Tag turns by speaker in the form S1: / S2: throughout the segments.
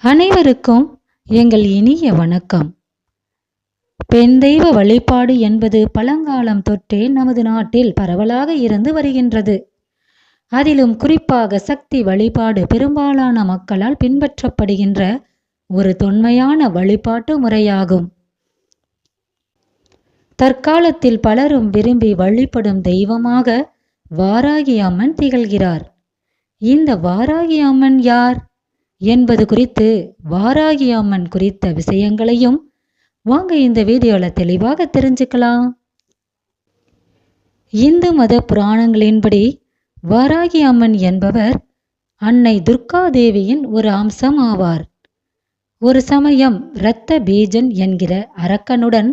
S1: அனைவருக்கும் எங்கள் இனிய வணக்கம். பெண் தெய்வ வழிபாடு என்பது பழங்காலம் தொட்டே நமது நாட்டில் பரவலாக இருந்து வருகின்றது. அதிலும் குறிப்பாக சக்தி வழிபாடு பெரும்பாலான மக்களால் பின்பற்றப்படுகின்ற ஒரு தொன்மையான வழிபாட்டு முறையாகும். தற்காலத்தில் பலரும் விரும்பி வழிபடும் தெய்வமாக வாராகி அம்மன் திகழ்கிறார். இந்த வாராகி அம்மன் யார் என்பது குறித்து, வாராகி அம்மன் குறித்த விஷயங்களையும் வாங்க இந்த வீடியோல தெளிவாக தெரிஞ்சுக்கலாம். இந்து மத புராணங்களின்படி வாராகி அம்மன் என்பவர் அன்னை துர்கா தேவியின் ஒரு அம்சம் ஆவார். ஒரு சமயம் இரத்த பீஜன் என்கிற அரக்கனுடன்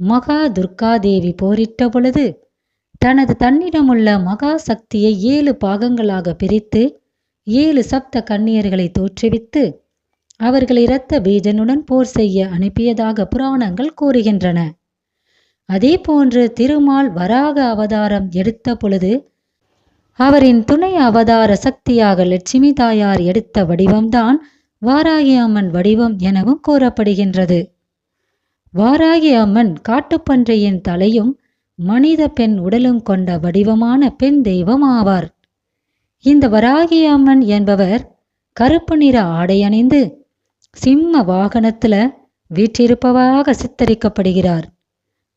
S1: மகா துர்கா தேவி போரிட்ட பொழுது தனது தன்னிடமுள்ள மகா சக்தியை 7 பாகங்களாக பிரித்து 7 சப்த கன்னியர்களை தோற்றுவித்து அவர்களை இரத்த பீஜனுடன் போர் செய்ய அனுப்பியதாக புராணங்கள் கூறுகின்றன. அதே போன்று திருமால் வராக அவதாரம் எடுத்த பொழுது அவரின் துணை அவதார சக்தியாக லட்சுமி தாயார் எடுத்த வடிவம்தான் வாராகி அம்மன் வடிவம் எனவும் கூறப்படுகின்றது. வாராகி அம்மன் காட்டுப்பன்றியின் தலையும் மனித பெண் உடலும் கொண்ட வடிவமான பெண் தெய்வம் ஆவார். இந்த வராகி அம்மன் என்பவர் கருப்பு நிற ஆடை அணிந்து சிம்ம வாகனத்துல வீற்றிருப்பவராக சித்தரிக்கப்படுகிறார்.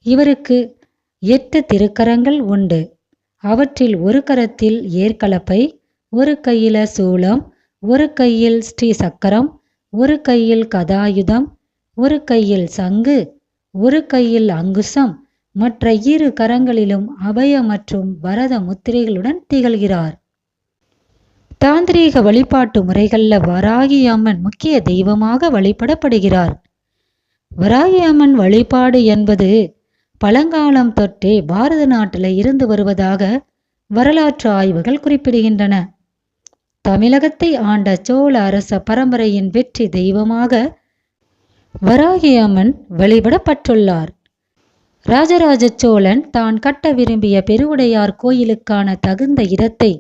S1: இவருக்கு 8 திருக்கரங்கள் உண்டு. அவற்றில் ஒரு கரத்தில் ஏற்கலப்பை, ஒரு கையில சூலம், ஒரு கையில் ஸ்ரீ சக்கரம், ஒரு கையில் கதாயுதம், ஒரு கையில் சங்கு, ஒரு கையில் அங்குசம், மற்ற 2 கரங்களிலும் அபய மற்றும் பரத முத்திரைகளுடன் திகழ்கிறார். தாந்திரீக வழிபாட்டு முறைகள்ல வராகி அம்மன் முக்கிய தெய்வமாக வழிபடப்படுகிறார். வராகி அம்மன் வழிபாடு என்பது பழங்காலம் தொட்டே பாரத நாட்டில் இருந்து வருவதாக வரலாற்று ஆய்வுகள் குறிப்பிடுகின்றன. தமிழகத்தை ஆண்ட சோழ அரச பரம்பரையின் வெற்றி தெய்வமாக வராகி அம்மன் வழிபடப்பட்டுள்ளார். ராஜராஜ சோழன் தான் கட்ட விரும்பிய பெருவுடையார் கோயிலுக்கான தகுந்த இடத்தை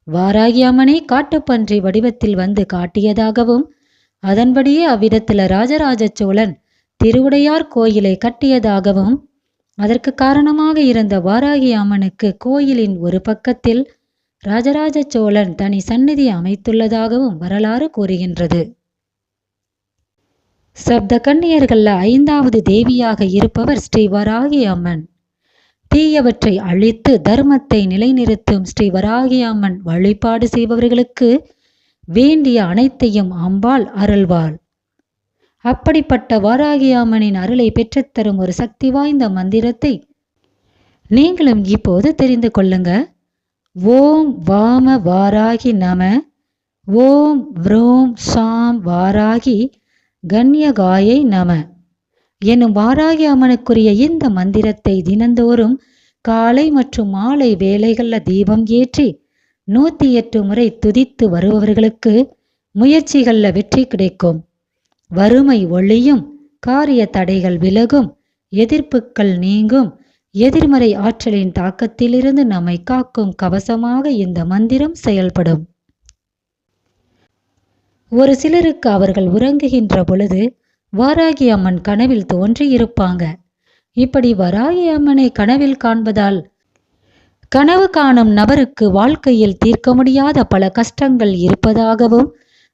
S1: வாராகி அம்மனை காட்டுப்பன்றி வடிவத்தில் வந்து காட்டியதாகவும், அதன்படியே அவ்விடத்தில் ராஜராஜ சோழன் திருவுடையார் கோயிலை கட்டியதாகவும், அதற்கு காரணமாக இருந்த வாராகி அம்மனுக்கு கோயிலின் ஒரு பக்கத்தில் ராஜராஜ சோழன் தனி சந்நிதி அமைத்துள்ளதாகவும் வரலாறு கூறுகின்றது. சப்த கன்னியர்கள்ல 5வது தேவியாக இருப்பவர் ஸ்ரீ வராகி அம்மன். தீயவற்றை அழித்து தர்மத்தை நிலைநிறுத்தும் ஸ்ரீ வராகி அம்மன் வழிபாடு செய்பவர்களுக்கு வேண்டிய அனைத்தையும் அம்பாள் அருள்வாள். அப்படிப்பட்ட வாராகி அம்மனின் அருளை பெற்றுத்தரும் ஒரு சக்தி வாய்ந்த மந்திரத்தை நீங்களும் இப்போது தெரிந்து கொள்ளுங்க. ஓம் வாம வாராகி நம, ஓம் வ்ரோம் சாம் வாராகி கன்யகாயை நம எனும் வாராகி அம்மனுக்குரிய இந்த மந்திரத்தை தினந்தோறும் காலை மற்றும் மாலை வேளைகள்ல தீபம் ஏற்றி 108 முறை துதித்து வருபவர்களுக்கு முயற்சிகள்ல வெற்றி கிடைக்கும், வறுமை ஒழியும், காரிய தடைகள் விலகும், எதிர்ப்புகள் நீங்கும், எதிர்மறை ஆற்றலின் தாக்கத்திலிருந்து நம்மை காக்கும் கவசமாக இந்த மந்திரம் செயல்படும். ஒரு சிலருக்கு அவர்கள் உறங்குகின்ற பொழுது வாராகி அம்மன் கனவில் தோன்றி இருப்பாங்க. இப்படி வராகி அம்மனை கனவில் காண்பதால் கனவு காணும் நபருக்கு வாழ்க்கையில் தீர்க்க முடியாத பல கஷ்டங்கள் இருப்பதாகவும்,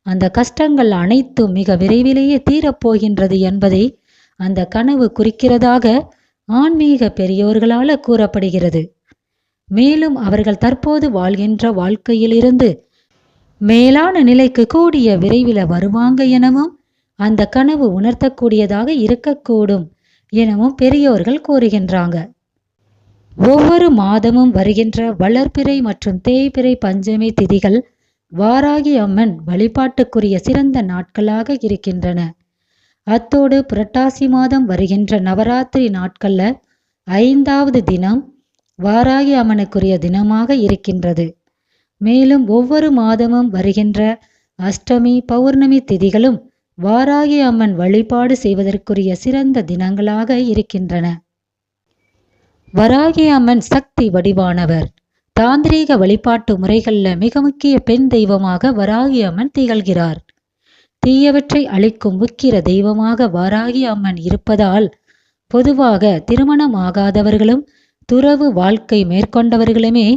S1: அந்த கஷ்டங்கள் அனைத்தும் மிக விரைவிலேயே தீரப்போகின்றது என்பதை அந்த கனவு குறிக்கிறதாக ஆன்மீக பெரியோர்களால் கூறப்படுகிறது. மேலும் அவர்கள் தற்போது வாழ்கின்ற வாழ்க்கையிலிருந்து மேலான நிலைக்கு கூடிய விரைவில் வருவாங்க எனவும் அந்த கனவு உணர்த்தக்கூடியதாக இருக்கக்கூடும் எனவும் பெரியோர்கள் கூறுகின்றாங்க. ஒவ்வொரு மாதமும் வருகின்ற வளர்பிறை மற்றும் தேய்பிறை பஞ்சமி திதிகள் வாராகி அம்மன் வழிபாட்டுக்குரிய சிறந்த நாட்களாக இருக்கின்றன. அத்தோடு புரட்டாசி மாதம் வருகின்ற நவராத்திரி நாட்கள்ல 5வது தினம் வாராகி அம்மனுக்குரிய தினமாக இருக்கின்றது. மேலும் ஒவ்வொரு மாதமும் வருகின்ற அஷ்டமி பௌர்ணமி திதிகளும் வாராகி அம்மன் வழிபாடு செய்வதற்குரிய சிறந்த தினங்களாக இருக்கின்றன. வராகி அம்மன் சக்தி வடிவானவர். தாந்திரீக வழிபாட்டு முறைகள்ல மிக முக்கிய பெண் தெய்வமாக வராகி அம்மன் திகழ்கிறார். தீயவற்றை அழிக்கும் உக்கிர தெய்வமாக வாராகி அம்மன் இருப்பதால் பொதுவாக திருமணமாகாதவர்களும் துறவு வாழ்க்கை மேற்கொண்டவர்களுமே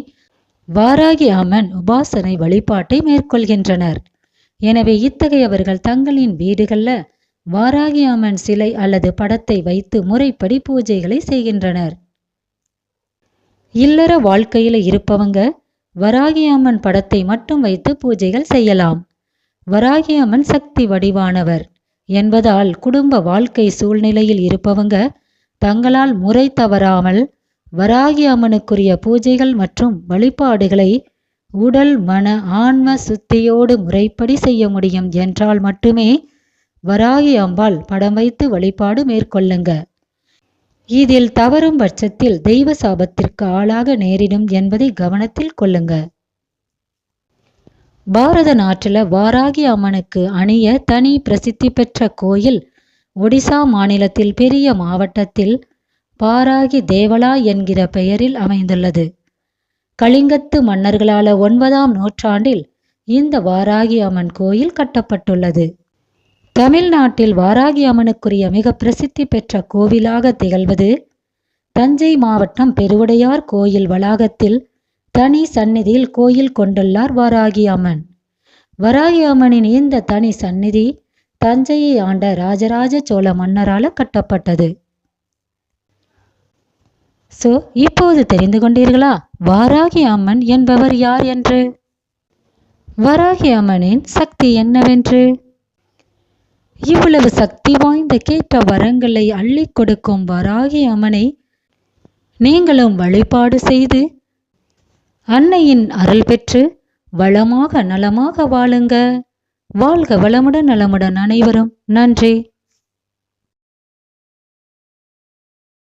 S1: வாராகி அம்மன் உபாசனை வழிபாட்டை மேற்கொள்கின்றனர். எனவே இத்தகையவர்கள் தங்களின் வீடுகளில் வாராகி அம்மன் சிலை அல்லது படத்தை வைத்து முறைப்படி பூஜைகளை செய்கின்றனர். இல்லற வாழ்க்கையில இருப்பவங்க வராகி அம்மன் படத்தை மட்டும் வைத்து பூஜைகள் செய்யலாம். வராகி அம்மன் சக்தி வடிவானவர் என்பதால் குடும்ப வாழ்க்கை சூழ்நிலையில் இருப்பவங்க தங்களால் முறை தவறாமல் வராகி அம்மனுக்குரிய பூஜைகள் மற்றும் வழிபாடுகளை உடல் மன ஆன்ம சுத்தியோடு முறைப்படி செய்ய முடியும் என்றால் மட்டுமே வராகி அம்பாள் படம் வைத்து வழிபாடு மேற்கொள்ளுங்க. இதில் தவறும் பட்சத்தில் தெய்வ சாபத்திற்கு ஆளாக நேரிடும் என்பதை கவனத்தில் கொள்ளுங்க. பாரத நாட்டில் வாராகி அம்மனுக்கு அணிய தனி பிரசித்தி பெற்ற கோயில் ஒடிசா மாநிலத்தில் பெரிய மாவட்டத்தில் பாராகி தேவலா என்கிற பெயரில் அமைந்துள்ளது. கலிங்கத்து மன்னர்களால் 9ஆம் நூற்றாண்டில் இந்த வாராகி அம்மன் கோயில் கட்டப்பட்டுள்ளது. தமிழ்நாட்டில் வாராகி அம்மனுக்குரிய மிக பிரசித்தி பெற்ற கோவிலாக திகழ்வது தஞ்சை மாவட்டம் பெருவுடையார் கோயில் வளாகத்தில் தனி சந்நிதியில் கோயில் கொண்டுள்ளார் வாராகி அம்மன். வராகி அம்மனின் இந்த தனி சந்நிதி தஞ்சையை ஆண்ட ராஜராஜ சோழ மன்னரால் கட்டப்பட்டது. இப்போது தெரிந்து கொண்டீர்களா வாராகி அம்மன் என்பவர் யார் என்று? வராகி அம்மனின் சக்தி என்னவென்று? இவ்வளவு சக்தி வாய்ந்த கேட்ட வரங்களை அள்ளி கொடுக்கும் வராகி அம்மனை நீங்களும் வழிபாடு செய்து அன்னையின் அருள் பெற்று வளமாக நலமாக வாழுங்க. வாழ்க வளமுடன் நலமுடன் அனைவரும். நன்றி.